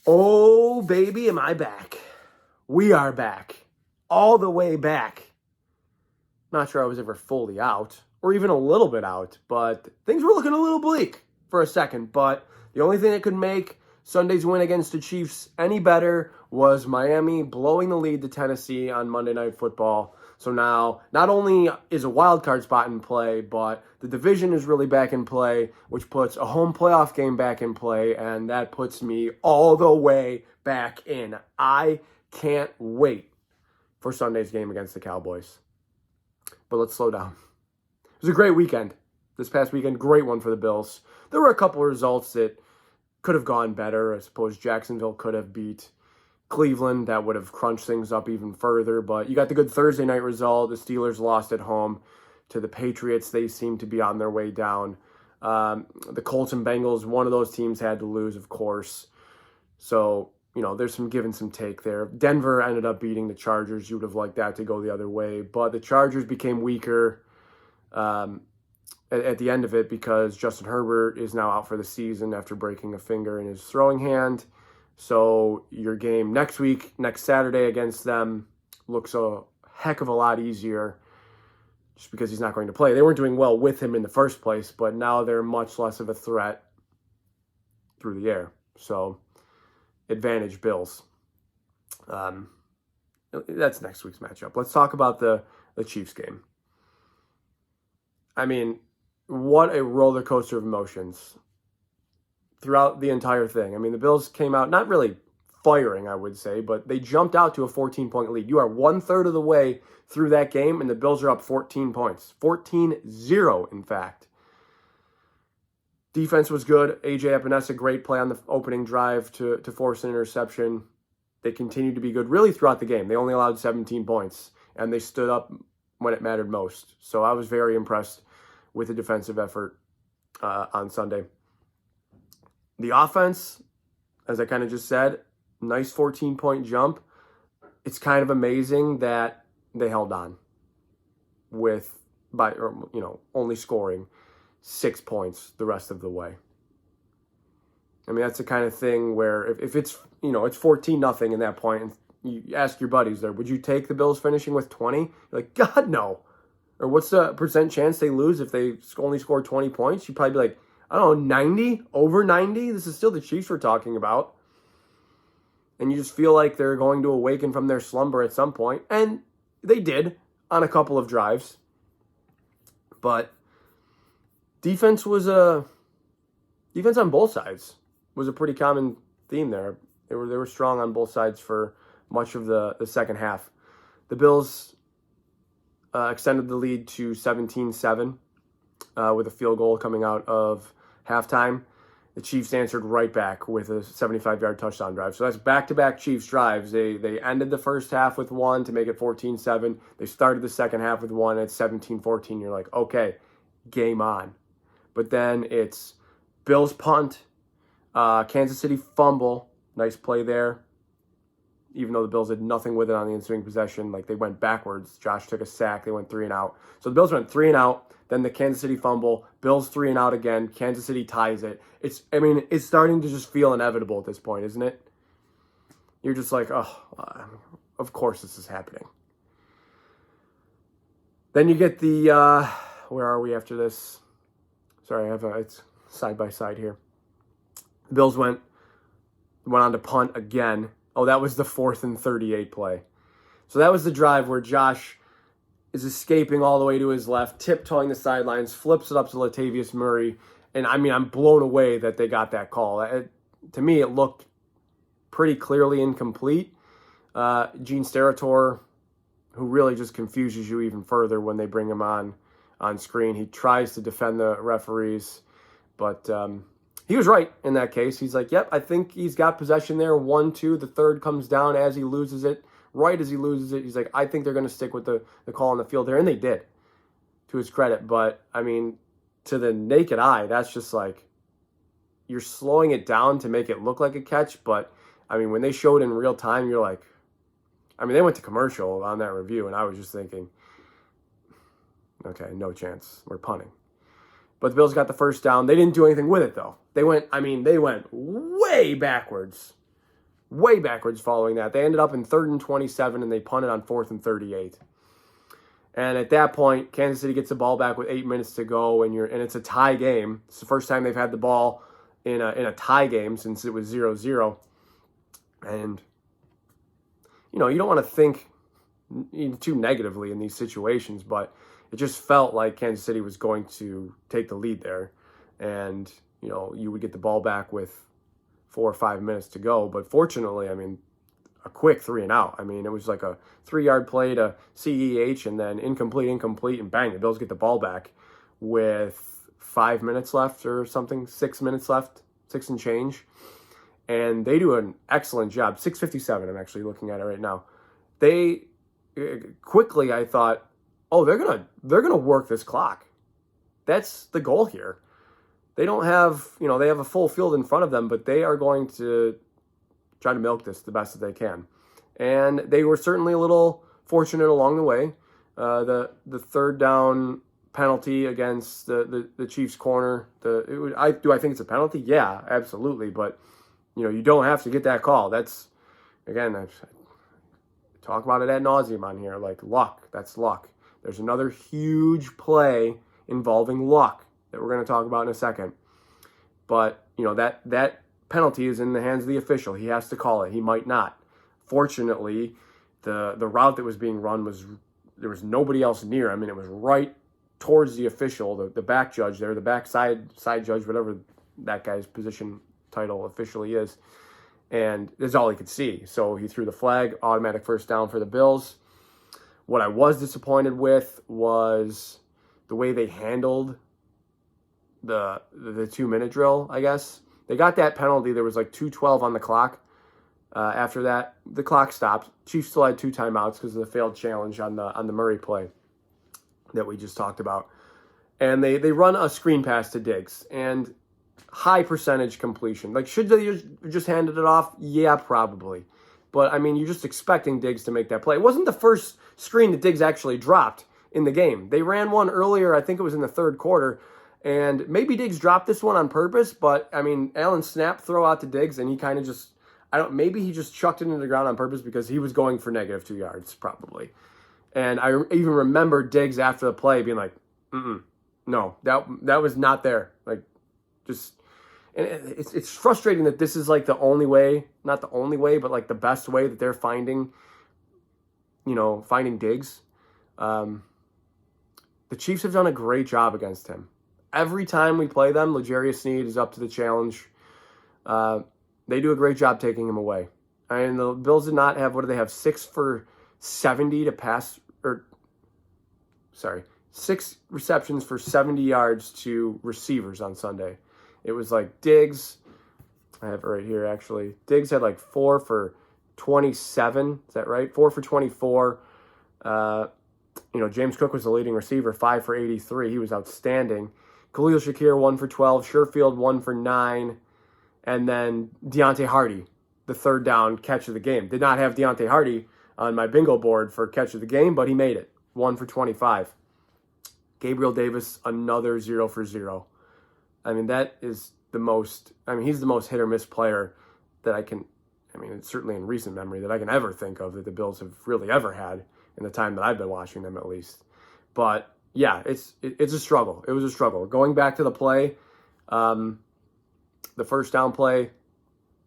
Oh, baby, am I back. We are back. All the way back. Not sure I was ever fully out, or even a little bit out, but things were looking a little bleak for a second. But the only thing that could make Sunday's win against the Chiefs any better was Miami blowing the lead to Tennessee on Monday Night Football. So now, not only is a wild card spot in play, but the division is really back in play, which puts a home playoff game back in play, and that puts me all the way back in. I can't wait for Sunday's game against the Cowboys. But let's slow down. It was a great weekend. This past weekend, great one for the Bills. There were a couple of results that could have gone better. I suppose Jacksonville could have beat Cleveland. That would have crunched things up even further. But you got the good Thursday night result. The Steelers lost at home to the Patriots. They seem to be on their way down. The Colts and Bengals, one of those teams had to lose, of course. So, there's some give and some take there. Denver ended up beating the Chargers. You would have liked that to go the other way. But the Chargers became weaker at the end of it because Justin Herbert is now out for the season after breaking a finger in his throwing hand. So your game next week, next Saturday against them, looks a heck of a lot easier just because he's not going to play. They weren't doing well with him in the first place, but now they're much less of a threat through the air. So advantage Bills. That's next week's matchup. Let's talk about the Chiefs game. I mean, what a roller coaster of emotions throughout the entire thing. I mean, the Bills came out not really firing, I would say, but they jumped out to a 14-point lead. You are 1/3 of the way through that game, and the Bills are up 14 points. 14-0, in fact. Defense was good. A.J. Epinesa, great play on the opening drive to force an interception. They continued to be good really throughout the game. They only allowed 17 points, and they stood up when it mattered most. So I was very impressed with the defensive effort on Sunday. The offense, as I kind of just said, nice 14-point jump. It's kind of amazing that they held on by only scoring 6 points the rest of the way. I mean, that's the kind of thing where if it's, it's 14-0 in that point, and you ask your buddies there, would you take the Bills finishing with 20? You're like, God, no. Or what's the percent chance they lose if they only score 20 points? You'd probably be like, I don't know, 90? Over 90? This is still the Chiefs we're talking about. And you just feel like they're going to awaken from their slumber at some point. And they did on a couple of drives. But defense on both sides was a pretty common theme there. They were strong on both sides for much of the second half. The Bills extended the lead to 17-7 with a field goal coming out of halftime. The Chiefs answered right back with a 75-yard touchdown drive. So that's back-to-back Chiefs drives. They ended the first half with one to make it 14-7. They started the second half with one at 17-14. You're like, okay, game on. But then it's Bills punt, Kansas City fumble. Nice play there. Even though the Bills did nothing with it on the ensuing possession, like they went backwards. Josh took a sack. They went 3 and out. So the Bills went 3 and out. Then the Kansas City fumble. Bills 3 and out again. Kansas City ties it. It's starting to just feel inevitable at this point, isn't it? You're just like, of course this is happening. Then you get the, where are we after this? Sorry, it's side by side here. The Bills went on to punt again. Oh, that was the 4th and 38 play. So that was the drive where Josh is escaping all the way to his left, tiptoeing the sidelines, flips it up to Latavius Murray. And I'm blown away that they got that call. To me, it looked pretty clearly incomplete. Gene Steratore, who really just confuses you even further when they bring him on screen. He tries to defend the referees, but he was right in that case. He's like, yep, I think he's got possession there. 1-2. The third comes down as he loses it. Right as he loses it, he's like, I think they're going to stick with the call on the field there. And they did, to his credit. But, to the naked eye, that's just like, you're slowing it down to make it look like a catch. But, when they showed in real time, you're like, they went to commercial on that review. And I was just thinking, okay, no chance. We're punting. But the Bills got the first down. They didn't do anything with it, though. They went way backwards way backwards following that. They ended up in 3rd and 27, and they punted on 4th and 38. And at that point, Kansas City gets the ball back with 8 minutes to go, and it's a tie game. It's the first time they've had the ball in a tie game since it was 0-0. And, you don't want to think too negatively in these situations, but it just felt like Kansas City was going to take the lead there. And, you would get the ball back with 4 or 5 minutes to go. But fortunately, a quick 3 and out. It was like a 3-yard play to CEH and then incomplete, and bang, the Bills get the ball back with 5 minutes left or something, 6 minutes left, 6 and change. And they do an excellent job. 6:57, I'm actually looking at it right now. They quickly, I thought, oh, they're gonna work this clock. That's the goal here. They don't have, they have a full field in front of them, but they are going to try to milk this the best that they can. And they were certainly a little fortunate along the way. The 3rd down penalty against the Chiefs corner. Do I think it's a penalty? Yeah, absolutely. But, you don't have to get that call. That's, again, I talk about it ad nauseum on here, like luck. That's luck. There's another huge play involving luck that we're going to talk about in a second. But, that penalty is in the hands of the official. He has to call it. He might not. Fortunately, the route that was being run there was nobody else near him, and it was right towards the official, the back judge there, the back side judge, whatever that guy's position title officially is. And that's all he could see. So he threw the flag, automatic first down for the Bills. What I was disappointed with was the way they handled the 2-minute drill, I guess. They got that penalty. There was like 2:12 on the clock. After that, the clock stopped. Chiefs still had 2 timeouts because of the failed challenge on the Murray play that we just talked about. And they run a screen pass to Diggs. And high percentage completion. Like, should they just handed it off? Yeah, probably. But, you're just expecting Diggs to make that play. It wasn't the first screen that Diggs actually dropped in the game. They ran one earlier, I think it was in the 3rd quarter, and maybe Diggs dropped this one on purpose, but, Allen snapped throw out to Diggs, and he kind of just, maybe he just chucked it into the ground on purpose because he was going for -2 yards, probably. And I even remember Diggs after the play being like, no, that was not there. Like, just... And it's frustrating that this is like the only way, not the only way, but like the best way that they're finding Diggs. The Chiefs have done a great job against him. Every time we play them, L'Jarius Sneed is up to the challenge. They do a great job taking him away. And the Bills did not have, 6 for 70 to pass, 6 receptions for 70 yards to receivers on Sunday. It was like Diggs, I have it right here actually. Diggs had like 4 for 27. Is that right? 4 for 24. James Cook was the leading receiver, 5 for 83. He was outstanding. Khalil Shakir, 1 for 12. Sherfield, 1 for 9. And then Deontay Hardy, the 3rd down catch of the game. Did not have Deontay Hardy on my bingo board for catch of the game, but he made it. 1 for 25. Gabriel Davis, another 0 for 0. That is the most, he's the most hit or miss player that I can, it's certainly in recent memory that I can ever think of that the Bills have really ever had in the time that I've been watching them at least. But yeah, it's a struggle. It was a struggle. Going back to the play, the first down play,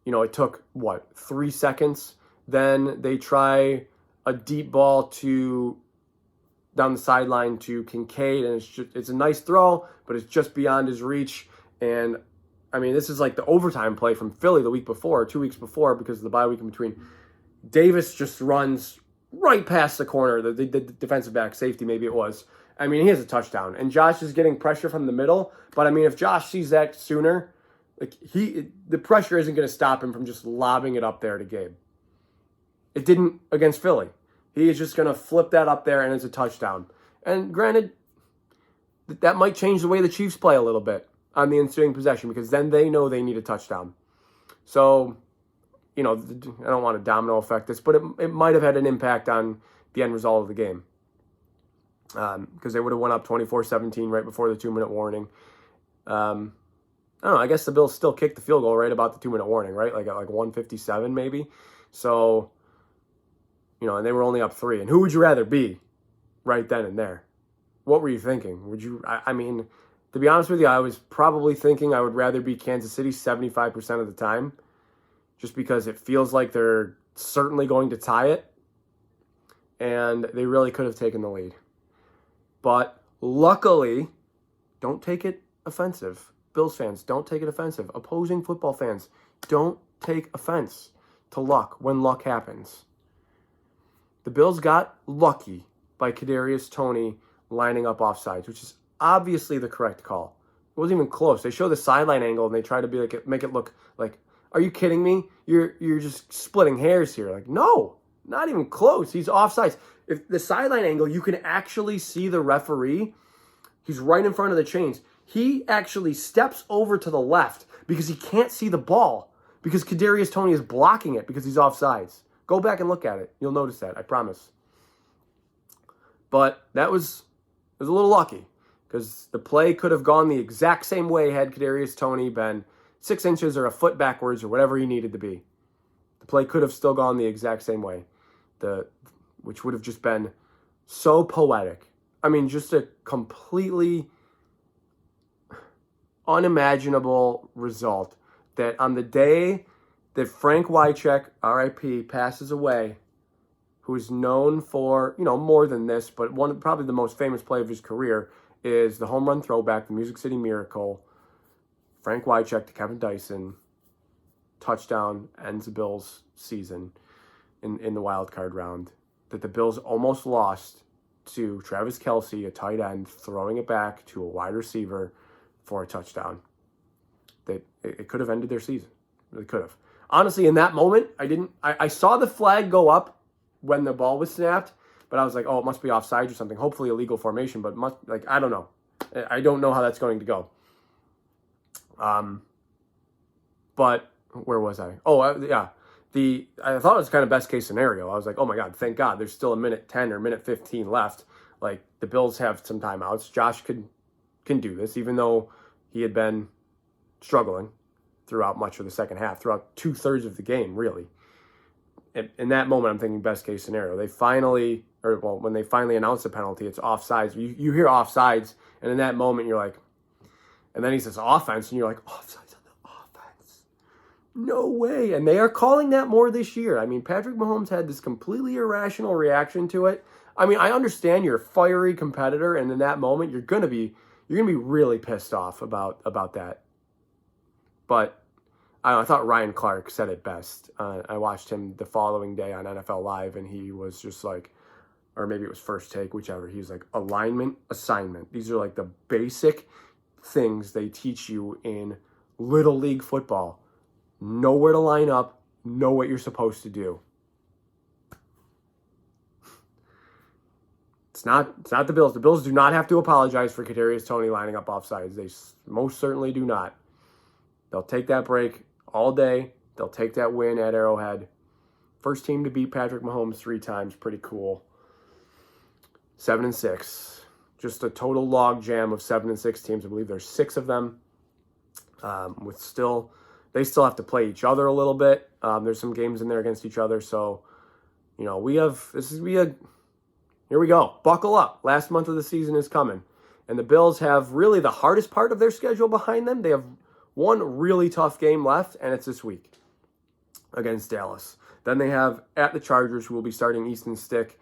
it took 3 seconds. Then they try a deep ball down the sideline to Kincaid, and it's a nice throw, but it's just beyond his reach. And this is like the overtime play from Philly the week before, 2 weeks before, because of the bye week in between. Davis just runs right past the corner, the defensive back, safety maybe it was. He has a touchdown, and Josh is getting pressure from the middle. But if Josh sees that sooner, the pressure isn't going to stop him from just lobbing it up there to Gabe. It didn't against Philly. He is just going to flip that up there, and it's a touchdown. And granted, that might change the way the Chiefs play a little bit on the ensuing possession, because then they know they need a touchdown. So, I don't want to domino effect this, but it might have had an impact on the end result of the game. Because they would have went up 24-17 right before the 2-minute warning. I don't know, I guess the Bills still kicked the field goal right about the 2-minute warning, right? Like at 1:57 maybe. So, and they were only up 3. And who would you rather be right then and there? What were you thinking? Would you, I mean, to be honest with you, I was probably thinking I would rather be Kansas City 75% of the time, just because it feels like they're certainly going to tie it, and they really could have taken the lead. But luckily, don't take it offensive. Bills fans, don't take it offensive. Opposing football fans, don't take offense to luck when luck happens. The Bills got lucky by Kadarius Toney lining up offsides, which is obviously the correct call. It wasn't even close. They show the sideline angle and they try to be like, make it look like, are you kidding me? You're just splitting hairs here. Like, no, not even close. He's offsides. If the sideline angle, you can actually see the referee. He's right in front of the chains. He actually steps over to the left because he can't see the ball because Kadarius Toney is blocking it because he's offsides. Go back and look at it. You'll notice that, I promise. But it was a little lucky because the play could have gone the exact same way had Kadarius Toney been 6 inches or a foot backwards or whatever he needed to be. The play could have still gone the exact same way, which would have just been so poetic. I mean, just a completely unimaginable result that on the day that Frank Wycheck, RIP, passes away, who is known for, more than this, but probably the most famous play of his career is the home run throwback, the Music City Miracle. Frank Wycheck to Kevin Dyson, touchdown, ends the Bills' season in the wild card round. That the Bills almost lost to Travis Kelce, a tight end, throwing it back to a wide receiver for a touchdown. That it could have ended their season. It really could have. Honestly, in that moment, I saw the flag go up when the ball was snapped, but I was like, oh, it must be offside or something. Hopefully illegal formation, but I don't know. I don't know how that's going to go. But where was I? Oh, yeah. I thought it was kind of best case scenario. I was like, oh my God, thank God. There's still a minute 10 or minute 15 left. Like, the Bills have some timeouts. Josh can do this, even though he had been struggling throughout much of the second half, throughout 2/3 of the game, really. In that moment, I'm thinking best case scenario. When they finally announce the penalty, it's offsides. You hear offsides, and in that moment, you're like, and then he says offense, and you're like, offsides on the offense. No way. And they are calling that more this year. I mean, Patrick Mahomes had this completely irrational reaction to it. I mean, I understand you're a fiery competitor, and in that moment, you're gonna be really pissed off about that. But I thought Ryan Clark said it best. I watched him the following day on NFL Live, and he was just like, or maybe it was First Take, whichever. He was like, alignment, assignment. These are like the basic things they teach you in Little League football. Know where to line up, know what you're supposed to do. It's not the Bills. The Bills do not have to apologize for Kadarius Toney lining up offsides. They most certainly do not. They'll take that break all day. They'll take that win at Arrowhead. First team to beat Patrick Mahomes 3 times. Pretty cool. 7-6. Just a total log jam of 7-6 teams. I believe there's 6 of them. They still have to play each other a little bit. There's some games in there against each other. So, here we go. Buckle up. Last month of the season is coming. And the Bills have really the hardest part of their schedule behind them. They have one really tough game left, and it's this week against Dallas. Then they have at the Chargers, who will be starting Easton Stick.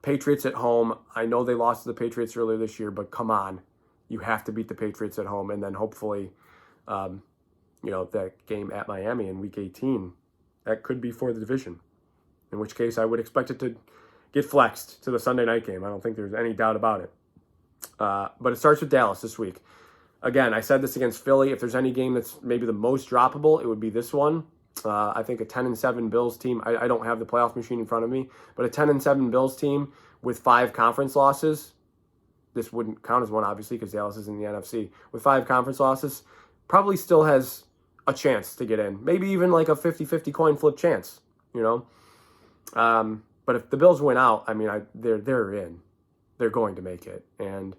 Patriots at home. I know they lost to the Patriots earlier this year, but come on. You have to beat the Patriots at home. And then hopefully, that game at Miami in Week 18, that could be for the division. In which case, I would expect it to get flexed to the Sunday night game. I don't think there's any doubt about it. But it starts with Dallas this week. Again, I said this against Philly. If there's any game that's maybe the most droppable, it would be this one. I think a 10-7 Bills team. I don't have the playoff machine in front of me, but a 10-7 Bills team with 5 conference losses. This wouldn't count as one, obviously, because Dallas is in the NFC. With 5 conference losses, probably still has a chance to get in. Maybe even like a 50-50 coin flip chance, But if the Bills win out, I mean, they're in. They're going to make it. And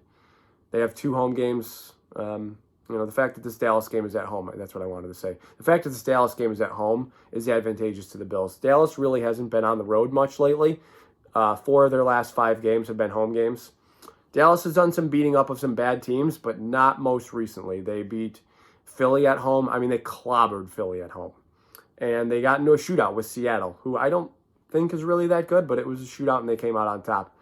they have 2 home games The fact that this Dallas game is at home, that's what I wanted to say. The fact that this Dallas game is at home is advantageous to the Bills. Dallas really hasn't been on the road much lately. 4 of their last 5 games have been home games. Dallas has done some beating up of some bad teams, but not most recently. They beat Philly at home. I mean, they clobbered Philly at home. And they got into a shootout with Seattle, who I don't think is really that good, but it was a shootout and they came out on top.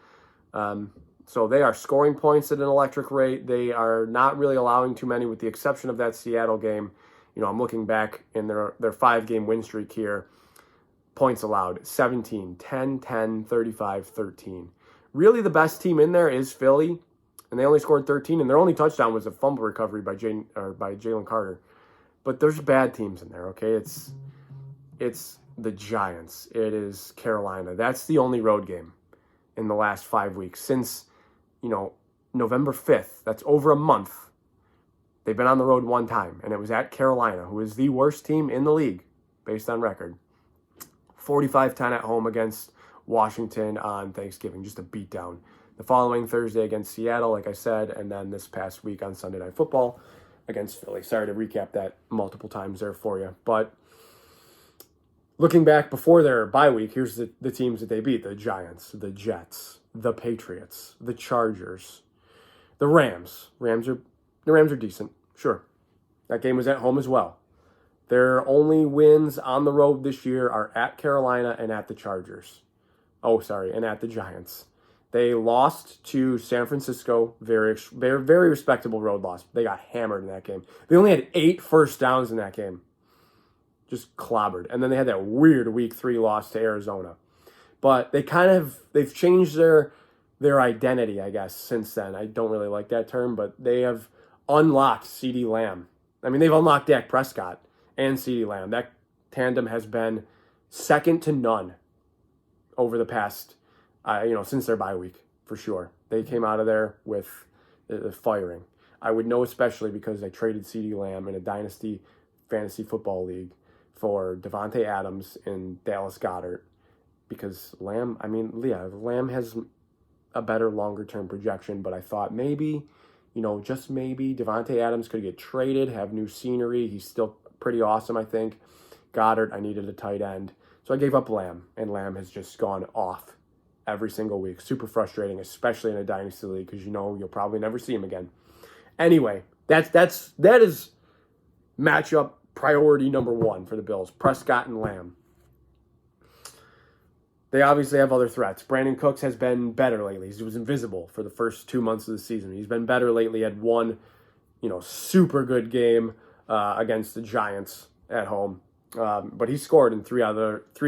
So they are scoring points at an electric rate. They are not really allowing too many with the exception of that Seattle game. I'm looking back in their 5-game win streak here. Points allowed, 17, 10, 10, 35, 13. Really the best team in there is Philly, and they only scored 13, and their only touchdown was a fumble recovery by Jalen Carter. But there's bad teams in there, okay? It's the Giants. It is Carolina. That's the only road game in the last 5 weeks. Since, November 5th, that's over a month, they've been on the road 1 time, and it was at Carolina, who is the worst team in the league, based on record. 45-10 at home against Washington on Thanksgiving, just a beatdown. The following Thursday against Seattle, like I said, and then this past week on Sunday Night Football against Philly. Sorry to recap that multiple times there for you. But looking back before their bye week, here's the teams that they beat. The Giants, the Jets, the Patriots, the Chargers, the Rams. The Rams are decent, sure. That game was at home as well. Their only wins on the road this year are at Carolina and at the Chargers. And at the Giants. They lost to San Francisco, very respectable road loss. They got hammered in that game. They only had 8 first downs in that game. Just clobbered. And then they had that weird week 3 loss to Arizona. But they've changed their identity, I guess, since then. I don't really like that term, but they have unlocked CeeDee Lamb. I mean, they've unlocked Dak Prescott and CeeDee Lamb. That tandem has been second to none over the past, since their bye week, for sure. They came out of there with firing. I would know especially because I traded CeeDee Lamb in a Dynasty Fantasy Football League for Devontae Adams and Dallas Goedert. Because Lamb has a better longer-term projection, but I thought maybe, just maybe, Devontae Adams could get traded, have new scenery. He's still pretty awesome, I think. Goddard, I needed a tight end. So I gave up Lamb, and Lamb has just gone off every single week. Super frustrating, especially in a Dynasty League, because you'll probably never see him again. Anyway, that is matchup priority number 1 for the Bills, Prescott and Lamb. They obviously have other threats. Brandon Cooks has been better lately. He was invisible for the first 2 months of the season. He's been better lately. Had one, super good game against the Giants at home. But he scored in 3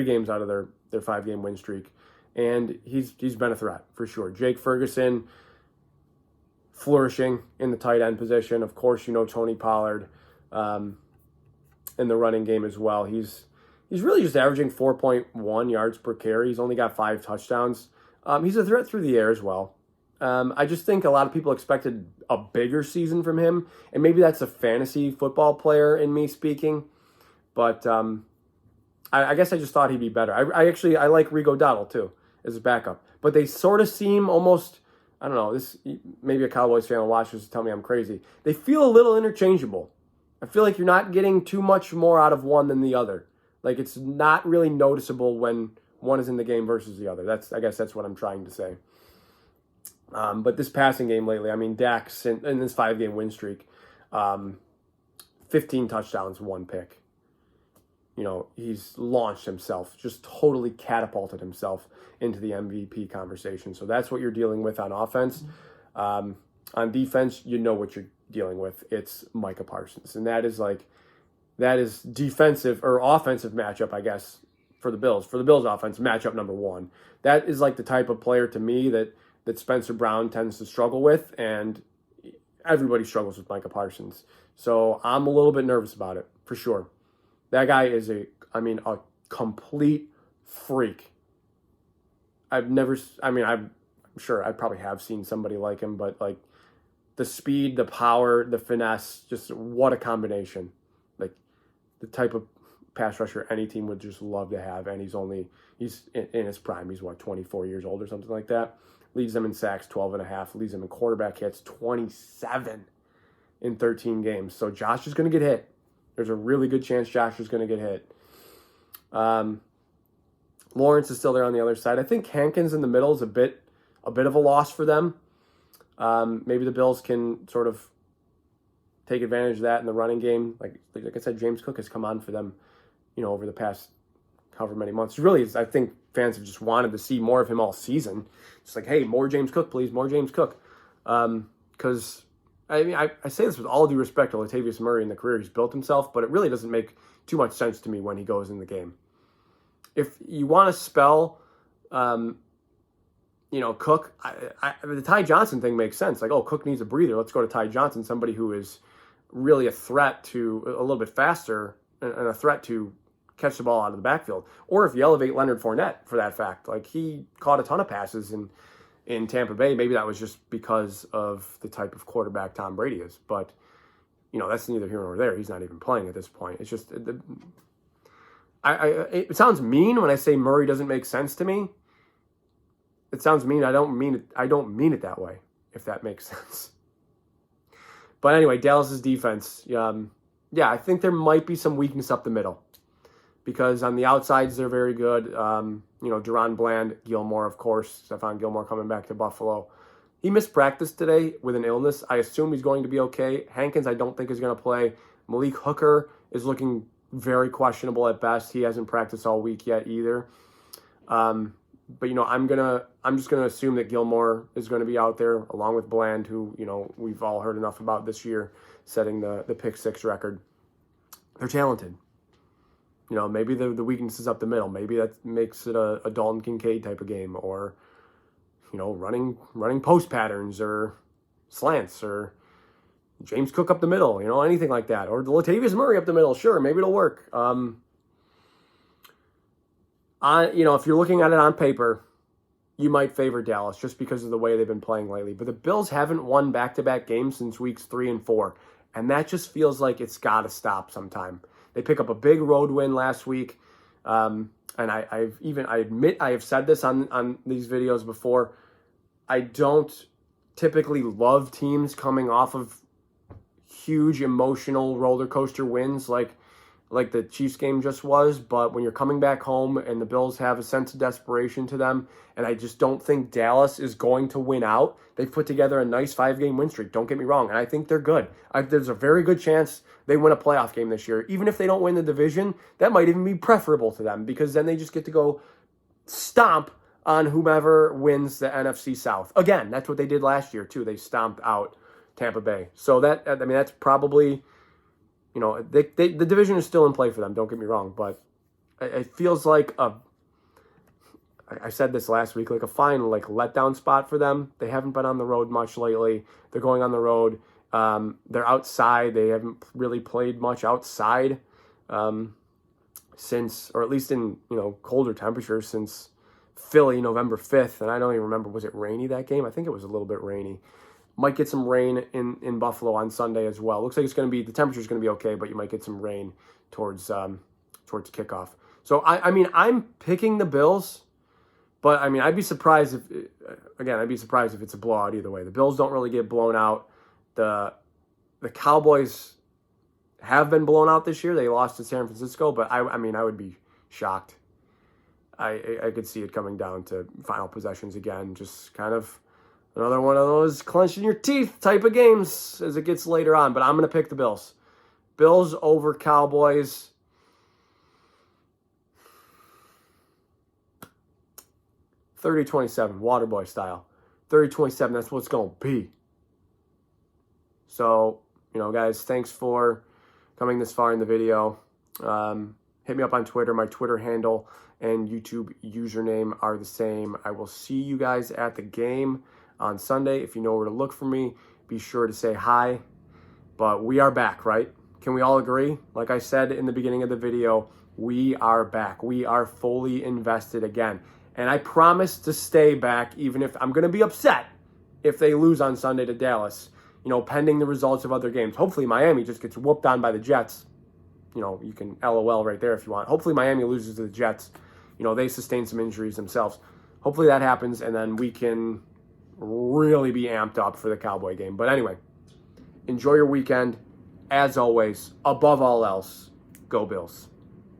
games out of their 5-game win streak. And he's been a threat, for sure. Jake Ferguson, flourishing in the tight end position. Of course, Toney Pollard in the running game as well. He's really just averaging 4.1 yards per carry. He's only got 5 touchdowns. He's a threat through the air as well. I just think a lot of people expected a bigger season from him, and maybe that's a fantasy football player in me speaking. But I guess I just thought he'd be better. I like Rigo Dowdle too as a backup, but they sort of seem almost, I don't know, this maybe a Cowboys fan will watch this and tell me I'm crazy. They feel a little interchangeable. I feel like you're not getting too much more out of one than the other. Like, it's not really noticeable when one is in the game versus the other. I guess that's what I'm trying to say. But this passing game lately, Dak's in this 5-game win streak, 15 touchdowns, 1 pick. He's launched himself, just totally catapulted himself into the MVP conversation. So that's what you're dealing with on offense. On defense, you know what you're dealing with. It's Micah Parsons. And that is defensive or offensive matchup, I guess, for the Bills. For the Bills offense, matchup number 1. That is like the type of player to me that Spencer Brown tends to struggle with, and everybody struggles with Micah Parsons. So I'm a little bit nervous about it, for sure. That guy is a complete freak. I'm sure I probably have seen somebody like him, but like the speed, the power, the finesse, just what a combination. Like the type of pass rusher any team would just love to have, and he's in his prime. He's 24 years old or something like that. Leads them in sacks, 12.5. Leads them in quarterback hits, 27. in 13 games. So Josh is going to get hit. There's a really good chance Josh is going to get hit. Lawrence is still there on the other side. I think Hankins in the middle is a bit of a loss for them. Maybe the Bills can sort of take advantage of that in the running game. Like I said, James Cook has come on for them, over the past however many months. Really, I think fans have just wanted to see more of him all season. It's like, hey, more James Cook, please, more James Cook. Because, I say this with all due respect to Latavius Murray and the career he's built himself, but it really doesn't make too much sense to me when he goes in the game. If you want to spell, Cook, the Ty Johnson thing makes sense. Like, oh, Cook needs a breather. Let's go to Ty Johnson, somebody who is really a threat to, a little bit faster, and a threat to catch the ball out of the backfield. Or if you elevate Leonard Fournette for that fact, like he caught a ton of passes in Tampa Bay. Maybe that was just because of the type of quarterback Tom Brady is. But, that's neither here nor there. He's not even playing at this point. It's just, it sounds mean when I say Murray doesn't make sense to me. It sounds mean. I don't mean it that way, if that makes sense. But anyway, Dallas's defense. I think there might be some weakness up the middle. Because on the outsides, they're very good. Deron Bland, Gilmore, of course. Stephon Gilmore coming back to Buffalo. He missed practice today with an illness. I assume he's going to be okay. Hankins, I don't think is going to play. Malik Hooker is looking very questionable at best. He hasn't practiced all week yet either. But I'm just gonna assume that Gilmore is going to be out there along with Bland, who we've all heard enough about this year, setting the pick six record. They're talented. Maybe the weakness is up the middle. Maybe that makes it a Dalton Kincaid type of game, or running post patterns or slants, or James Cook up the middle. Anything like that, or Latavius Murray up the middle. Sure, maybe it'll work. If you're looking at it on paper, you might favor Dallas just because of the way they've been playing lately. But the Bills haven't won back-to-back games since weeks 3 and 4, and that just feels like it's got to stop sometime. They pick up a big road win last week, and I admit I have said this on these videos before. I don't typically love teams coming off of huge emotional roller coaster wins like the Chiefs game just was, but when you're coming back home and the Bills have a sense of desperation to them, and I just don't think Dallas is going to win out. They've put together a nice 5-game win streak, don't get me wrong, and I think they're good. There's a very good chance they win a playoff game this year. Even if they don't win the division, that might even be preferable to them, because then they just get to go stomp on whomever wins the NFC South. Again, that's what they did last year too. They stomped out Tampa Bay. So that's probably, the division is still in play for them, don't get me wrong, but it feels like I said this last week, like a fine letdown spot for them. They haven't been on the road much lately. They're going on the road. They're outside. They haven't really played much outside since, or at least in colder temperatures, since Philly, November 5th. And I don't even remember, was it rainy that game? I think it was a little bit rainy. Might get some rain in Buffalo on Sunday as well. Looks like the temperature's going to be okay, but you might get some rain towards kickoff. So, I'm picking the Bills, but, I'd be surprised if it's a blowout either way. The Bills don't really get blown out. The Cowboys have been blown out this year. They lost to San Francisco, but I would be shocked. I could see it coming down to final possessions again, just kind of another one of those clenching your teeth type of games as it gets later on. But I'm going to pick the Bills. Bills over Cowboys. 30-27, Waterboy style. 30-27, that's what it's going to be. So, guys, thanks for coming this far in the video. Hit me up on Twitter. My Twitter handle and YouTube username are the same. I will see you guys at the game on Sunday. If you know where to look for me, be sure to say hi. But we are back, right? Can we all agree? Like I said in the beginning of the video, we are back. We are fully invested again. And I promise to stay back, even if I'm going to be upset if they lose on Sunday to Dallas, pending the results of other games. Hopefully Miami just gets whooped on by the Jets. You can LOL right there if you want. Hopefully Miami loses to the Jets. They sustain some injuries themselves. Hopefully that happens, and then we can really be amped up for the Cowboy game. But anyway, Enjoy your weekend. As always, above all else, go Bills.